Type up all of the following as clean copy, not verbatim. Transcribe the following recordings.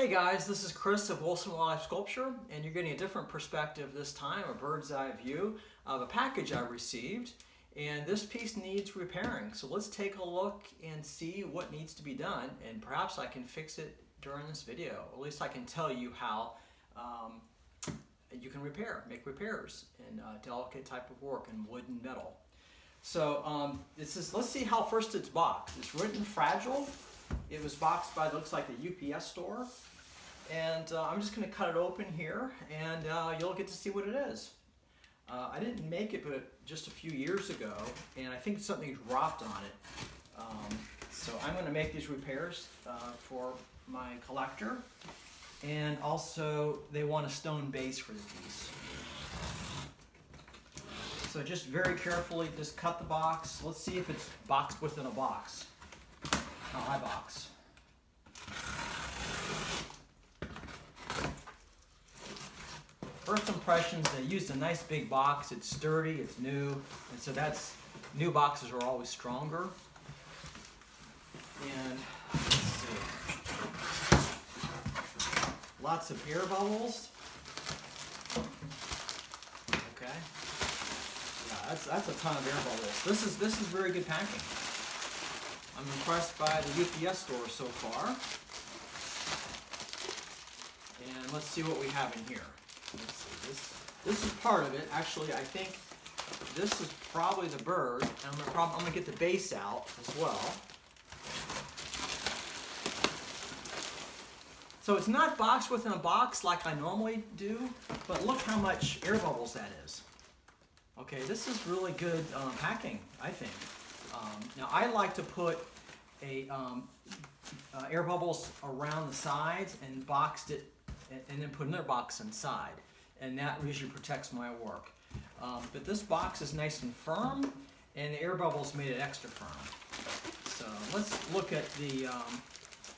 Hey guys, this is Chris of Wilson Wildlife Sculpture, and you're getting a different perspective this time, a bird's eye view of a package I received. And this piece needs repairing, so let's take a look and see what needs to be done, and perhaps I can fix it during this video. At least I can tell you how you can make repairs in delicate type of work in wood and metal. So let's see how first it's boxed. It's written fragile. It was boxed by, looks like a UPS store. And I'm just going to cut it open here, and you'll get to see what it is. I didn't make it but just a few years ago, and I think something dropped on it. So I'm going to make these repairs for my collector. And also, they want a stone base for the piece. So just very carefully, just cut the box. Let's see if it's boxed within a box. How I box. First impressions, they used a nice big box. It's sturdy, it's new, and so new boxes are always stronger. And let's see. Lots of air bubbles. Okay. Yeah, that's a ton of air bubbles. This is very good packing. I'm impressed by the UPS store so far. And let's see what we have in here. Let's see, this is part of it. Actually, I think this is probably the bird. And I'm gonna get the base out as well. So it's not boxed within a box like I normally do, but look how much air bubbles that is. Okay, this is really good packing, I think. Now I like to put air bubbles around the sides and boxed it, and then put another box inside, and that usually protects my work. But this box is nice and firm, and the air bubbles made it extra firm. So let's look at the.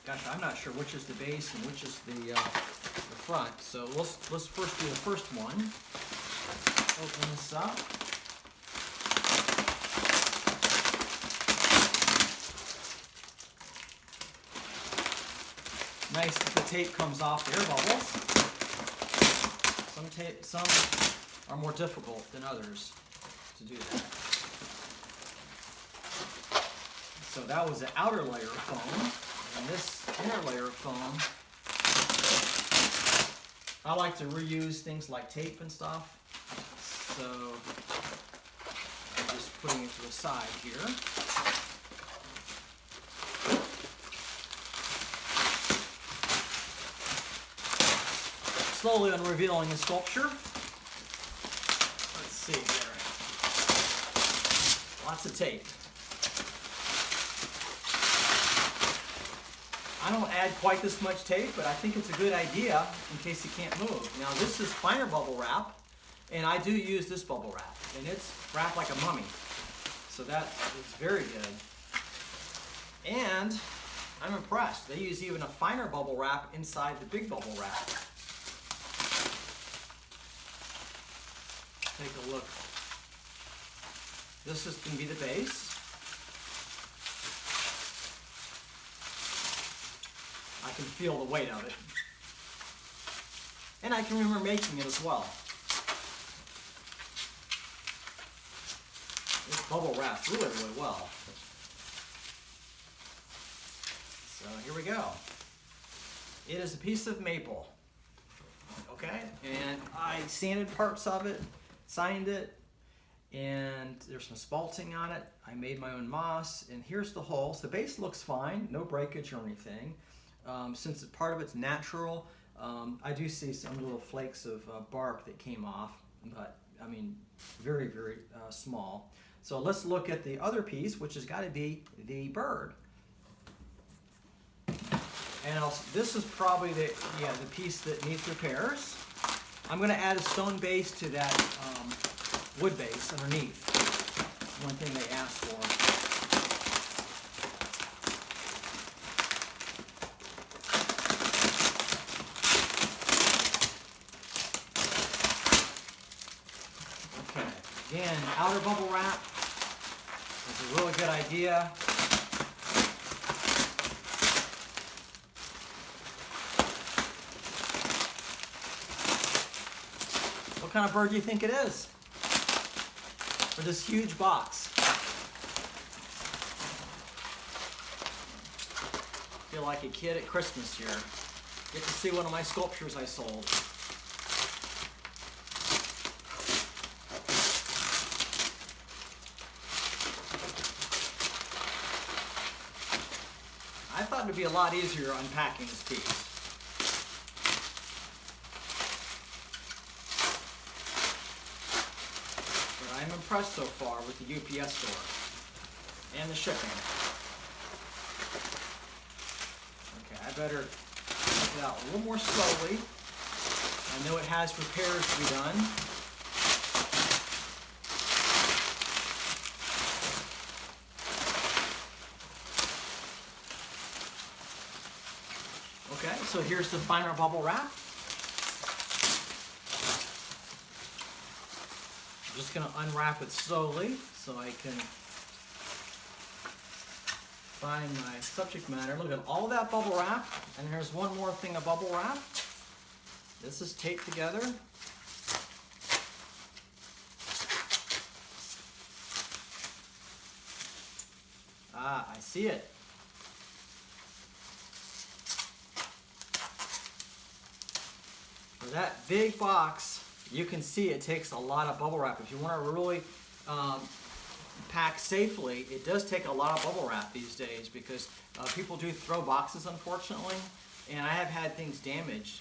Gosh, I'm not sure which is the base and which is the front. So let's first do the first one. Open this up. Nice that the tape comes off the air bubbles. Some are more difficult than others to do that. So that was the outer layer of foam, and this inner layer of foam, I like to reuse things like tape and stuff. So I'm just putting it to the side here. Slowly unrevealing the sculpture. Let's see here. Lots of tape. I don't add quite this much tape, but I think it's a good idea in case you can't move. Now this is finer bubble wrap, and I do use this bubble wrap, and it's wrapped like a mummy. So that is very good. And I'm impressed. They use even a finer bubble wrap inside the big bubble wrap. Take a look. This is going to be the base. I can feel the weight of it. And I can remember making it as well. This bubble wraps really, really well. So here we go. It is a piece of maple. Okay? And I sanded parts of it, signed it, and there's some spalting on it. I made my own moss, and here's the hole. So the base looks fine, no breakage or anything. Since part of it's natural, I do see some little flakes of bark that came off, but I mean, very, very small. So let's look at the other piece, which has got to be the bird. And also, this is probably the piece that needs repairs. I'm going to add a stone base to that wood base underneath. One thing they asked for. Again, outer bubble wrap is a really good idea. What kind of bird do you think it is? For this huge box. I feel like a kid at Christmas here. Get to see one of my sculptures I sold. I thought it'd be a lot easier unpacking this piece. But I'm impressed so far with the UPS store and the shipping. Okay, I better take it out a little more slowly. I know it has repairs to be done. Okay, so here's the final bubble wrap. I'm just going to unwrap it slowly so I can find my subject matter. Look at all that bubble wrap, and there's one more thing of bubble wrap. This is taped together. Ah, I see it. For that big box, you can see it takes a lot of bubble wrap. If you want to really pack safely, it does take a lot of bubble wrap these days because people do throw boxes, unfortunately, and I have had things damaged.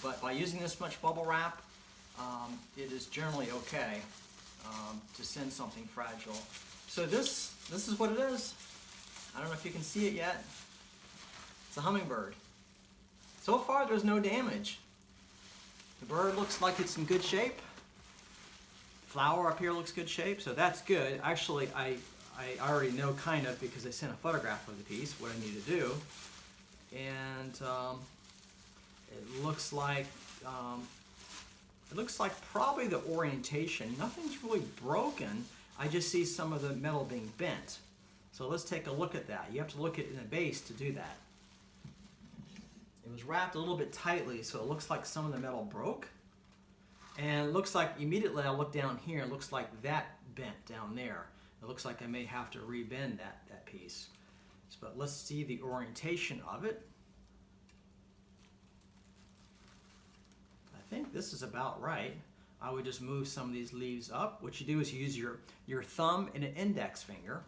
But by using this much bubble wrap, it is generally okay to send something fragile. So this is what it is. I don't know if you can see it yet. It's a hummingbird. So far, there's no damage. The bird looks like it's in good shape. Flower up here looks good shape, so that's good. Actually, I already know kind of because I sent a photograph of the piece, what I need to do. And it looks like probably the orientation. Nothing's really broken. I just see some of the metal being bent. So let's take a look at that. You have to look at it in the base to do that. It was wrapped a little bit tightly, so it looks like some of the metal broke. And it looks like immediately I look down here, it looks like that bent down there. It looks like I may have to rebend that piece. But let's see the orientation of it. I think this is about right. I would just move some of these leaves up. What you do is you use your thumb and an index finger.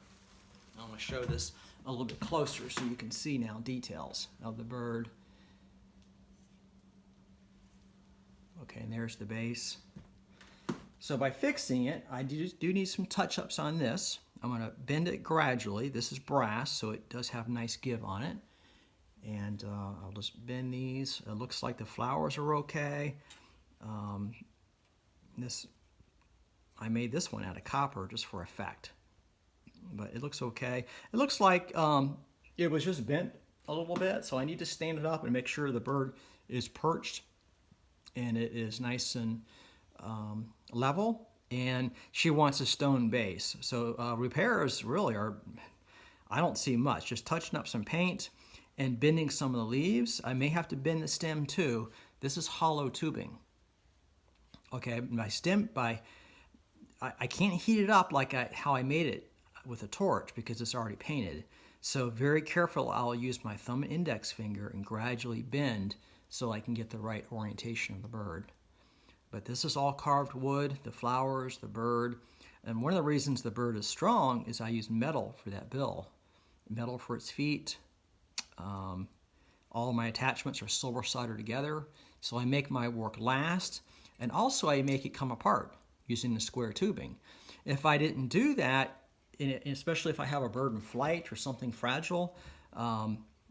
I'm going to show this a little bit closer so you can see now details of the bird. Okay, and there's the base. So by fixing it, I do need some touch-ups on this. I'm going to bend it gradually. This is brass, so it does have nice give on it. And I'll just bend these. It looks like the flowers are okay. I made this one out of copper just for effect. But it looks okay. It looks like it was just bent a little bit, so I need to stand it up and make sure the bird is perched and it is nice and level. And she wants a stone base. So repairs really are, I don't see much. Just touching up some paint and bending some of the leaves. I may have to bend the stem too. This is hollow tubing. Okay, my stem, I can't heat it up like how I made it with a torch because it's already painted. So very careful, I'll use my thumb and index finger and gradually bend so I can get the right orientation of the bird. But this is all carved wood, the flowers, the bird. And one of the reasons the bird is strong is I use metal for that bill. Metal for its feet. All of my attachments are silver soldered together. So I make my work last. And also I make it come apart using the square tubing. If I didn't do that, especially if I have a bird in flight or something fragile,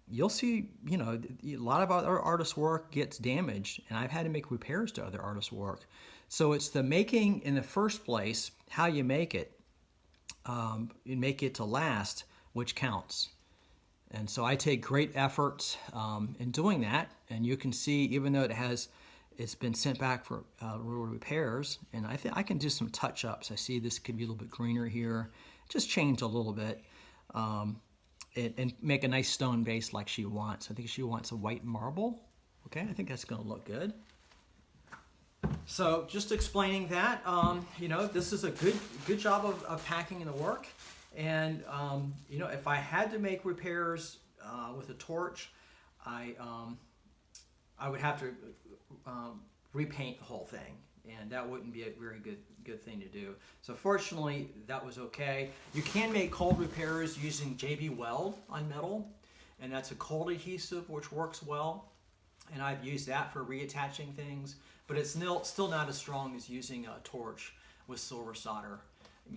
you'll see, a lot of other artists' work gets damaged, and I've had to make repairs to other artists' work. So it's the making in the first place, how you make it to last, which counts. And so I take great effort in doing that, and you can see, even though it's been sent back for repairs, and I think I can do some touch-ups. I see this could be a little bit greener here. Just change a little bit and make a nice stone base like she wants. I think she wants a white marble. Okay, I think that's going to look good. So just explaining that, you know, this is a good job of packing the work. And, you know, if I had to make repairs with a torch, I would have to repaint the whole thing. And that wouldn't be a very good thing to do. So fortunately, that was okay. You can make cold repairs using JB Weld on metal. And that's a cold adhesive, which works well. And I've used that for reattaching things. But it's still not as strong as using a torch with silver solder.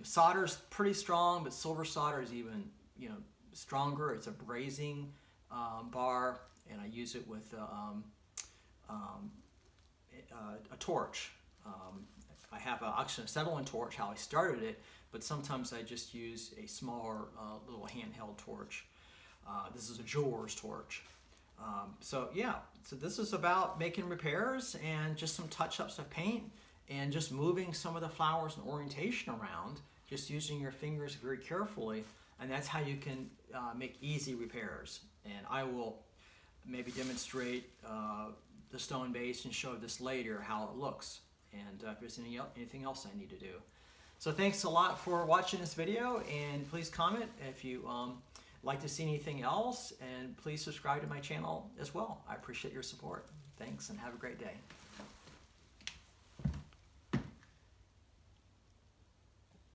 Solder's pretty strong, but silver solder is even, you know, stronger. It's a brazing bar, and I use it with a torch. I have actually an acetylene torch, how I started it, but sometimes I just use a smaller little handheld torch. This is a jeweler's torch. So yeah, so this is about making repairs and just some touch-ups of paint and just moving some of the flowers and orientation around, just using your fingers very carefully, and that's how you can make easy repairs. And I will maybe demonstrate the stone base and show this later how it looks, and if there's anything else I need to do. So thanks a lot for watching this video, and please comment if you like to see anything else, and please subscribe to my channel as well. I appreciate your support. Thanks, and have a great day.